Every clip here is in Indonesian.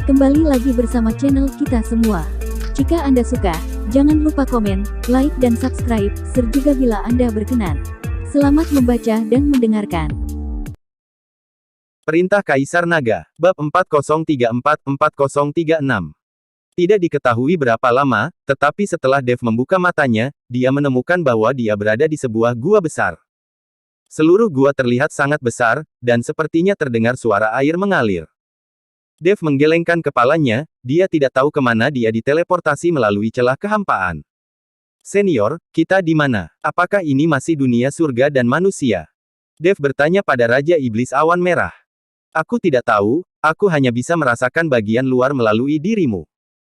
Kembali lagi bersama channel kita semua. Jika Anda suka, jangan lupa komen, like dan subscribe, serta bila Anda berkenan. Selamat membaca dan mendengarkan. Perintah Kaisar Naga, Bab 4034-4036. Tidak diketahui berapa lama, tetapi setelah Dev membuka matanya, dia menemukan bahwa dia berada di sebuah gua besar. Seluruh gua terlihat sangat besar, dan sepertinya terdengar suara air mengalir. Dev menggelengkan kepalanya, dia tidak tahu kemana dia diteleportasi melalui celah kehampaan. Senior, kita di mana? Apakah ini masih dunia surga dan manusia? Dev bertanya pada Raja Iblis Awan Merah. Aku tidak tahu, aku hanya bisa merasakan bagian luar melalui dirimu.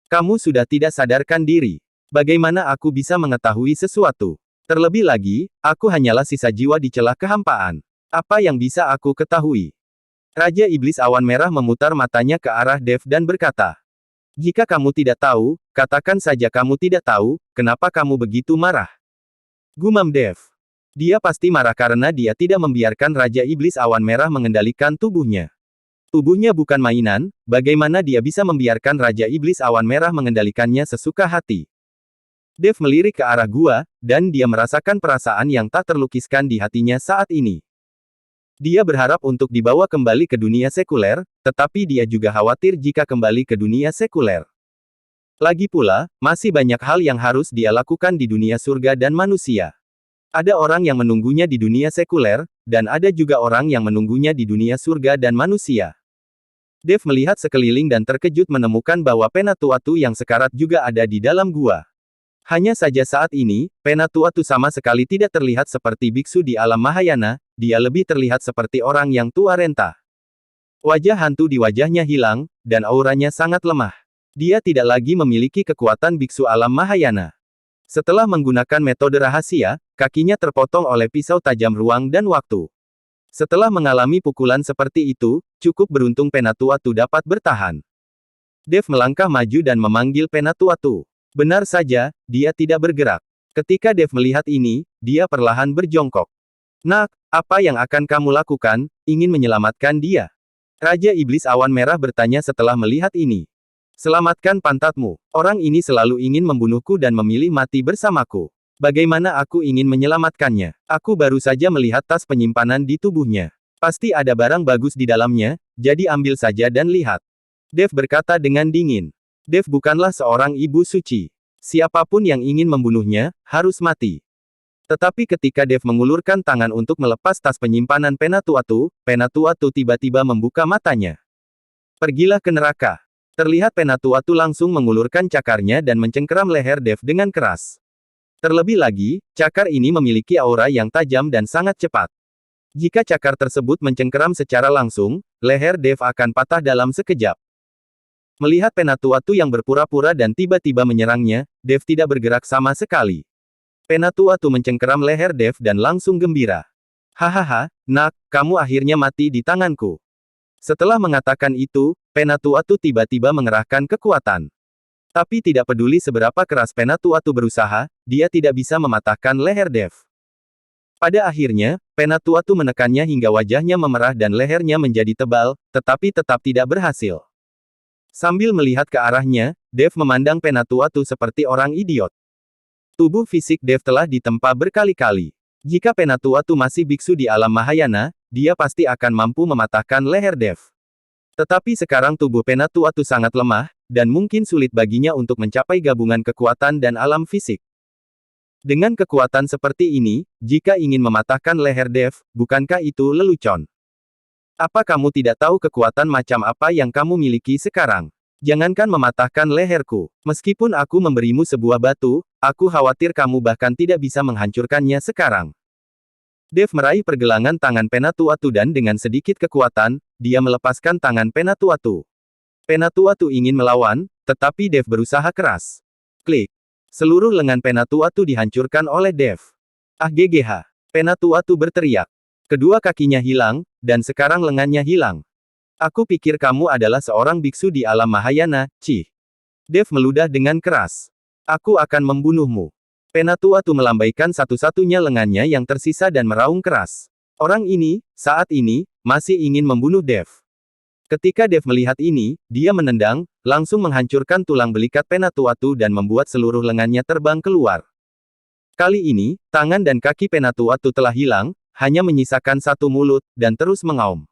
Kamu sudah tidak sadarkan diri. Bagaimana aku bisa mengetahui sesuatu? Terlebih lagi, aku hanyalah sisa jiwa di celah kehampaan. Apa yang bisa aku ketahui? Raja Iblis Awan Merah memutar matanya ke arah Dev dan berkata, "Jika kamu tidak tahu, katakan saja kamu tidak tahu, kenapa kamu begitu marah?" Gumam Dev. Dia pasti marah karena dia tidak membiarkan Raja Iblis Awan Merah mengendalikan tubuhnya. Tubuhnya bukan mainan, bagaimana dia bisa membiarkan Raja Iblis Awan Merah mengendalikannya sesuka hati? Dev melirik ke arah gua, dan dia merasakan perasaan yang tak terlukiskan di hatinya saat ini. Dia berharap untuk dibawa kembali ke dunia sekuler, tetapi dia juga khawatir jika kembali ke dunia sekuler. Lagi pula, masih banyak hal yang harus dia lakukan di dunia surga dan manusia. Ada orang yang menunggunya di dunia sekuler, dan ada juga orang yang menunggunya di dunia surga dan manusia. Dev melihat sekeliling dan terkejut menemukan bahwa Penatuatu yang sekarat juga ada di dalam gua. Hanya saja saat ini, Penatuatu sama sekali tidak terlihat seperti biksu di alam Mahayana, dia lebih terlihat seperti orang yang tua renta. Wajah hantu di wajahnya hilang, dan auranya sangat lemah. Dia tidak lagi memiliki kekuatan biksu alam Mahayana. Setelah menggunakan metode rahasia, kakinya terpotong oleh pisau tajam ruang dan waktu. Setelah mengalami pukulan seperti itu, cukup beruntung Penatuatu dapat bertahan. Dev melangkah maju dan memanggil Penatuatu. Benar saja, dia tidak bergerak. Ketika Dev melihat ini, dia perlahan berjongkok. "Nak, apa yang akan kamu lakukan? Ingin menyelamatkan dia?" Raja Iblis Awan Merah bertanya setelah melihat ini. "Selamatkan pantatmu. Orang ini selalu ingin membunuhku dan memilih mati bersamaku. Bagaimana aku ingin menyelamatkannya? Aku baru saja melihat tas penyimpanan di tubuhnya. Pasti ada barang bagus di dalamnya, jadi ambil saja dan lihat." Dev berkata dengan dingin. Dev bukanlah seorang ibu suci. Siapapun yang ingin membunuhnya, harus mati. Tetapi ketika Dev mengulurkan tangan untuk melepas tas penyimpanan Penatuatu, Penatuatu tiba-tiba membuka matanya. "Pergilah ke neraka." Terlihat Penatuatu langsung mengulurkan cakarnya dan mencengkeram leher Dev dengan keras. Terlebih lagi, cakar ini memiliki aura yang tajam dan sangat cepat. Jika cakar tersebut mencengkeram secara langsung, leher Dev akan patah dalam sekejap. Melihat Penatuatu yang berpura-pura dan tiba-tiba menyerangnya, Dev tidak bergerak sama sekali. Penatuatu mencengkeram leher Dev dan langsung gembira. "Hahaha, nak, kamu akhirnya mati di tanganku." Setelah mengatakan itu, Penatuatu tiba-tiba mengerahkan kekuatan. Tapi tidak peduli seberapa keras Penatuatu berusaha, dia tidak bisa mematahkan leher Dev. Pada akhirnya, Penatuatu menekannya hingga wajahnya memerah dan lehernya menjadi tebal, tetapi tetap tidak berhasil. Sambil melihat ke arahnya, Dev memandang Penatuatu seperti orang idiot. Tubuh fisik Dev telah ditempa berkali-kali. Jika Penatuatu masih biksu di alam Mahayana, dia pasti akan mampu mematahkan leher Dev. Tetapi sekarang tubuh Penatuatu sangat lemah, dan mungkin sulit baginya untuk mencapai gabungan kekuatan dan alam fisik. Dengan kekuatan seperti ini, jika ingin mematahkan leher Dev, bukankah itu lelucon? Apa kamu tidak tahu kekuatan macam apa yang kamu miliki sekarang? Jangankan mematahkan leherku. Meskipun aku memberimu sebuah batu, aku khawatir kamu bahkan tidak bisa menghancurkannya sekarang. Dev meraih pergelangan tangan Penatuatu dan dengan sedikit kekuatan, dia melepaskan tangan Penatuatu. Penatuatu ingin melawan, tetapi Dev berusaha keras. Klik. Seluruh lengan Penatuatu dihancurkan oleh Dev. "Ah GGH. Penatuatu berteriak. Kedua kakinya hilang, dan sekarang lengannya hilang. "Aku pikir kamu adalah seorang biksu di alam Mahayana, Cih." Dev meludah dengan keras. "Aku akan membunuhmu." Penatuatu melambaikan satu-satunya lengannya yang tersisa dan meraung keras. Orang ini, saat ini, masih ingin membunuh Dev. Ketika Dev melihat ini, dia menendang, langsung menghancurkan tulang belikat Penatuatu dan membuat seluruh lengannya terbang keluar. Kali ini, tangan dan kaki Penatuatu telah hilang, hanya menyisakan satu mulut, dan terus mengaum.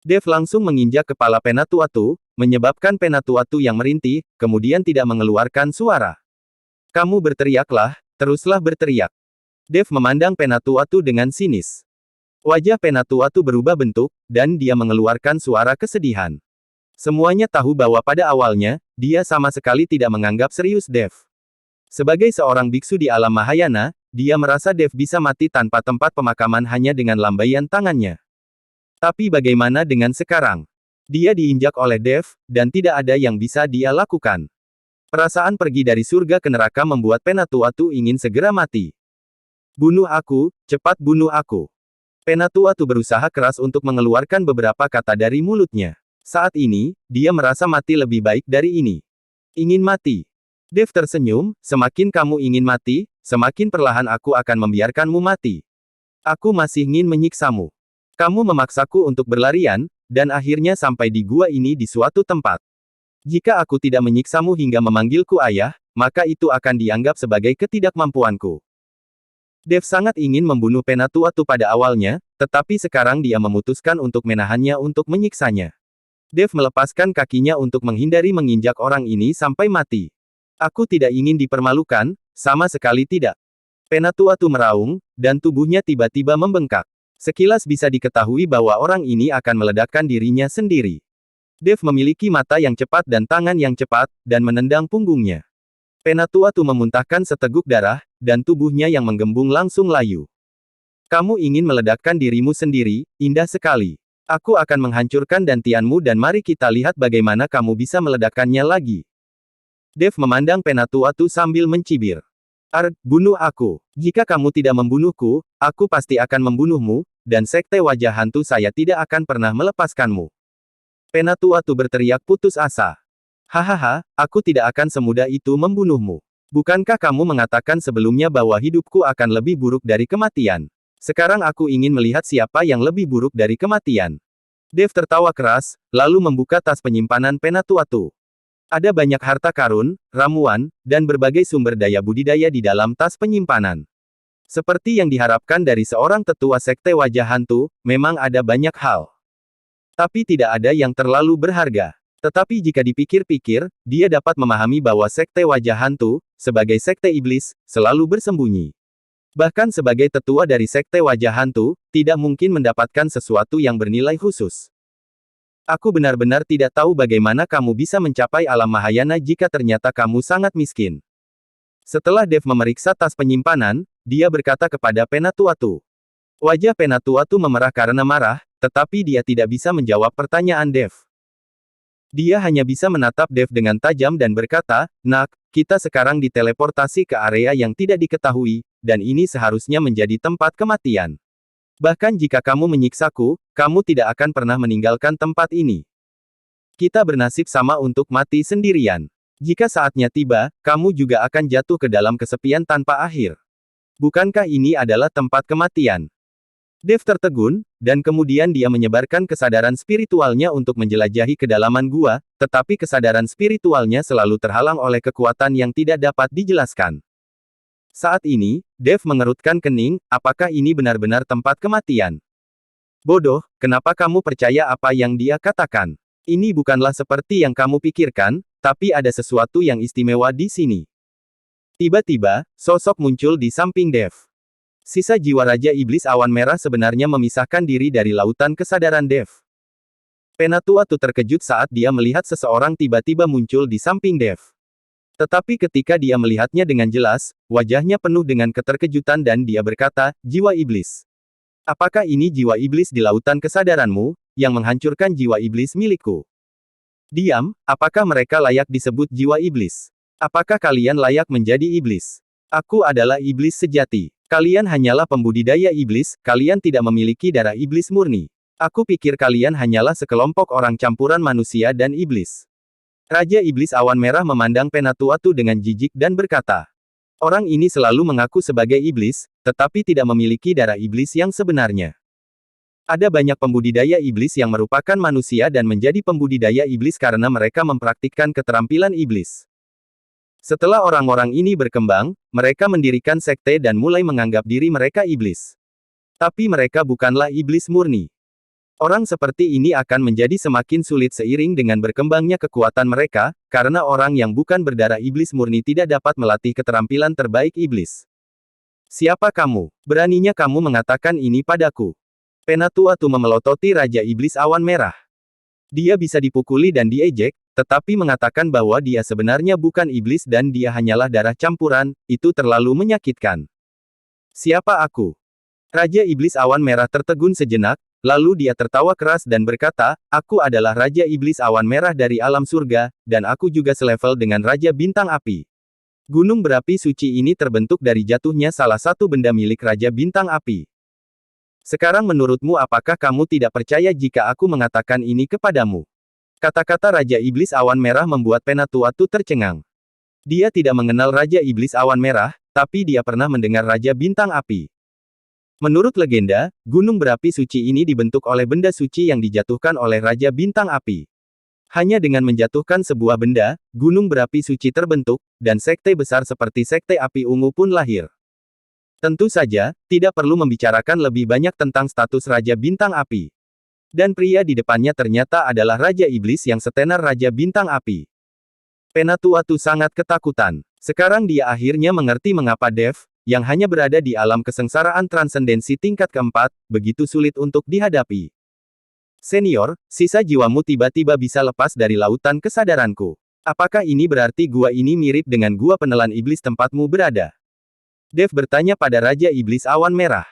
Dev langsung menginjak kepala Penatuatu, menyebabkan Penatuatu yang merintih, kemudian tidak mengeluarkan suara. Kamu berteriaklah, teruslah berteriak. Dev memandang Penatuatu dengan sinis. Wajah Penatuatu berubah bentuk, dan dia mengeluarkan suara kesedihan. Semuanya tahu bahwa pada awalnya, dia sama sekali tidak menganggap serius Dev. Sebagai seorang biksu di alam Mahayana, dia merasa Dev bisa mati tanpa tempat pemakaman hanya dengan lambaian tangannya. Tapi bagaimana dengan sekarang? Dia diinjak oleh Dev, dan tidak ada yang bisa dia lakukan. Perasaan pergi dari surga ke neraka membuat Penatuatu ingin segera mati. Bunuh aku, cepat bunuh aku. Penatuatu berusaha keras untuk mengeluarkan beberapa kata dari mulutnya. Saat ini, dia merasa mati lebih baik dari ini. Ingin mati. Dev tersenyum, semakin kamu ingin mati, semakin perlahan aku akan membiarkanmu mati. Aku masih ingin menyiksamu. Kamu memaksaku untuk berlarian, dan akhirnya sampai di gua ini di suatu tempat. Jika aku tidak menyiksamu hingga memanggilku ayah, maka itu akan dianggap sebagai ketidakmampuanku. Dev sangat ingin membunuh Penatuatu pada awalnya, tetapi sekarang dia memutuskan untuk menahannya untuk menyiksanya. Dev melepaskan kakinya untuk menghindari menginjak orang ini sampai mati. Aku tidak ingin dipermalukan, sama sekali tidak. Penatuatu meraung, dan tubuhnya tiba-tiba membengkak. Sekilas bisa diketahui bahwa orang ini akan meledakkan dirinya sendiri. Dev memiliki mata yang cepat dan tangan yang cepat, dan menendang punggungnya. Penatuatu memuntahkan seteguk darah, dan tubuhnya yang menggembung langsung layu. Kamu ingin meledakkan dirimu sendiri, indah sekali. Aku akan menghancurkan dantianmu dan mari kita lihat bagaimana kamu bisa meledakkannya lagi. Dev memandang Penatuatu sambil mencibir. Bunuh aku. Jika kamu tidak membunuhku, aku pasti akan membunuhmu, dan sekte wajah hantu saya tidak akan pernah melepaskanmu. Penatuatu berteriak putus asa. Hahaha, aku tidak akan semudah itu membunuhmu. Bukankah kamu mengatakan sebelumnya bahwa hidupku akan lebih buruk dari kematian? Sekarang aku ingin melihat siapa yang lebih buruk dari kematian. Dev tertawa keras, lalu membuka tas penyimpanan Penatuatu. Ada banyak harta karun, ramuan, dan berbagai sumber daya budidaya di dalam tas penyimpanan. Seperti yang diharapkan dari seorang tetua sekte wajah hantu, memang ada banyak hal. Tapi tidak ada yang terlalu berharga. Tetapi jika dipikir-pikir, dia dapat memahami bahwa sekte wajah hantu, sebagai sekte iblis, selalu bersembunyi. Bahkan sebagai tetua dari sekte wajah hantu, tidak mungkin mendapatkan sesuatu yang bernilai khusus. Aku benar-benar tidak tahu bagaimana kamu bisa mencapai alam Mahayana jika ternyata kamu sangat miskin. Setelah Dev memeriksa tas penyimpanan, dia berkata kepada Penatuatu. Wajah Penatuatu memerah karena marah, tetapi dia tidak bisa menjawab pertanyaan Dev. Dia hanya bisa menatap Dev dengan tajam dan berkata, "Nak, kita sekarang diteleportasi ke area yang tidak diketahui, dan ini seharusnya menjadi tempat kematian. Bahkan jika kamu menyiksaku, kamu tidak akan pernah meninggalkan tempat ini. Kita bernasib sama untuk mati sendirian. Jika saatnya tiba, kamu juga akan jatuh ke dalam kesepian tanpa akhir. Bukankah ini adalah tempat kematian?" Dev tertegun, dan kemudian dia menyebarkan kesadaran spiritualnya untuk menjelajahi kedalaman gua, tetapi kesadaran spiritualnya selalu terhalang oleh kekuatan yang tidak dapat dijelaskan. Saat ini, Dev mengerutkan kening, apakah ini benar-benar tempat kematian? Bodoh, kenapa kamu percaya apa yang dia katakan? Ini bukanlah seperti yang kamu pikirkan, tapi ada sesuatu yang istimewa di sini. Tiba-tiba, sosok muncul di samping Dev. Sisa jiwa Raja Iblis Awan Merah sebenarnya memisahkan diri dari lautan kesadaran Dev. Penatuatu terkejut saat dia melihat seseorang tiba-tiba muncul di samping Dev. Tetapi ketika dia melihatnya dengan jelas, wajahnya penuh dengan keterkejutan dan dia berkata, "Jiwa iblis. Apakah ini jiwa iblis di lautan kesadaranmu, yang menghancurkan jiwa iblis milikku? Diam, apakah mereka layak disebut jiwa iblis? Apakah kalian layak menjadi iblis? Aku adalah iblis sejati. Kalian hanyalah pembudidaya iblis, kalian tidak memiliki darah iblis murni. Aku pikir kalian hanyalah sekelompok orang campuran manusia dan iblis." Raja Iblis Awan Merah memandang Penatuatu dengan jijik dan berkata, "Orang ini selalu mengaku sebagai iblis, tetapi tidak memiliki darah iblis yang sebenarnya. Ada banyak pembudidaya iblis yang merupakan manusia dan menjadi pembudidaya iblis karena mereka mempraktikkan keterampilan iblis. Setelah orang-orang ini berkembang, mereka mendirikan sekte dan mulai menganggap diri mereka iblis. Tapi mereka bukanlah iblis murni. Orang seperti ini akan menjadi semakin sulit seiring dengan berkembangnya kekuatan mereka, karena orang yang bukan berdarah iblis murni tidak dapat melatih keterampilan terbaik iblis. Siapa kamu? Beraninya kamu mengatakan ini padaku? Penatuatu memelototi Raja Iblis Awan Merah. Dia bisa dipukuli dan diejek, tetapi mengatakan bahwa dia sebenarnya bukan iblis dan dia hanyalah darah campuran, itu terlalu menyakitkan. Siapa aku? Raja Iblis Awan Merah tertegun sejenak, lalu dia tertawa keras dan berkata, aku adalah Raja Iblis Awan Merah dari alam surga, dan aku juga selevel dengan Raja Bintang Api. Gunung berapi suci ini terbentuk dari jatuhnya salah satu benda milik Raja Bintang Api. Sekarang menurutmu apakah kamu tidak percaya jika aku mengatakan ini kepadamu? Kata-kata Raja Iblis Awan Merah membuat Penatuatu tercengang. Dia tidak mengenal Raja Iblis Awan Merah, tapi dia pernah mendengar Raja Bintang Api. Menurut legenda, gunung berapi suci ini dibentuk oleh benda suci yang dijatuhkan oleh Raja Bintang Api. Hanya dengan menjatuhkan sebuah benda, gunung berapi suci terbentuk, dan sekte besar seperti Sekte Api Ungu pun lahir. Tentu saja, tidak perlu membicarakan lebih banyak tentang status Raja Bintang Api. Dan pria di depannya ternyata adalah Raja Iblis yang setenar Raja Bintang Api. Penatuatu sangat ketakutan. Sekarang dia akhirnya mengerti mengapa Dev, yang hanya berada di alam kesengsaraan transendensi tingkat keempat, begitu sulit untuk dihadapi. Senior, sisa jiwamu tiba-tiba bisa lepas dari lautan kesadaranku. Apakah ini berarti gua ini mirip dengan gua penelan iblis tempatmu berada? Dev bertanya pada Raja Iblis Awan Merah.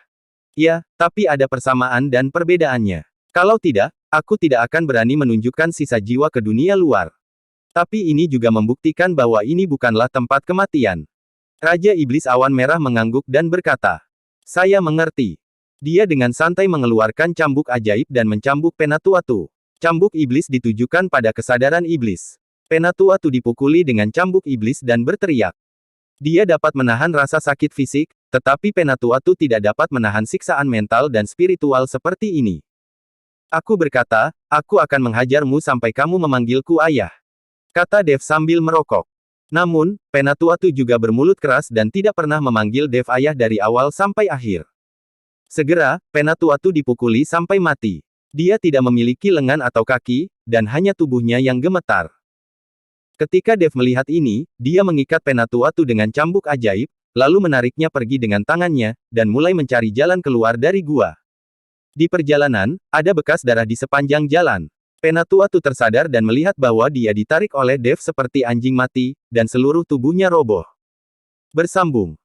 Ya, tapi ada persamaan dan perbedaannya. Kalau tidak, aku tidak akan berani menunjukkan sisa jiwa ke dunia luar. Tapi ini juga membuktikan bahwa ini bukanlah tempat kematian. Raja Iblis Awan Merah mengangguk dan berkata, saya mengerti. Dia dengan santai mengeluarkan cambuk ajaib dan mencambuk Penatuatu. Cambuk iblis ditujukan pada kesadaran iblis. Penatuatu dipukuli dengan cambuk iblis dan berteriak. Dia dapat menahan rasa sakit fisik, tetapi Penatuatu tidak dapat menahan siksaan mental dan spiritual seperti ini. Aku berkata, aku akan menghajarmu sampai kamu memanggilku ayah. Kata Dev sambil merokok. Namun, Penatuatu juga bermulut keras dan tidak pernah memanggil Dev ayah dari awal sampai akhir. Segera, Penatuatu dipukuli sampai mati. Dia tidak memiliki lengan atau kaki, dan hanya tubuhnya yang gemetar. Ketika Dev melihat ini, dia mengikat Penatuatu dengan cambuk ajaib, lalu menariknya pergi dengan tangannya, dan mulai mencari jalan keluar dari gua. Di perjalanan, ada bekas darah di sepanjang jalan. Penatuatu tersadar dan melihat bahwa dia ditarik oleh Dev seperti anjing mati, dan seluruh tubuhnya roboh. Bersambung.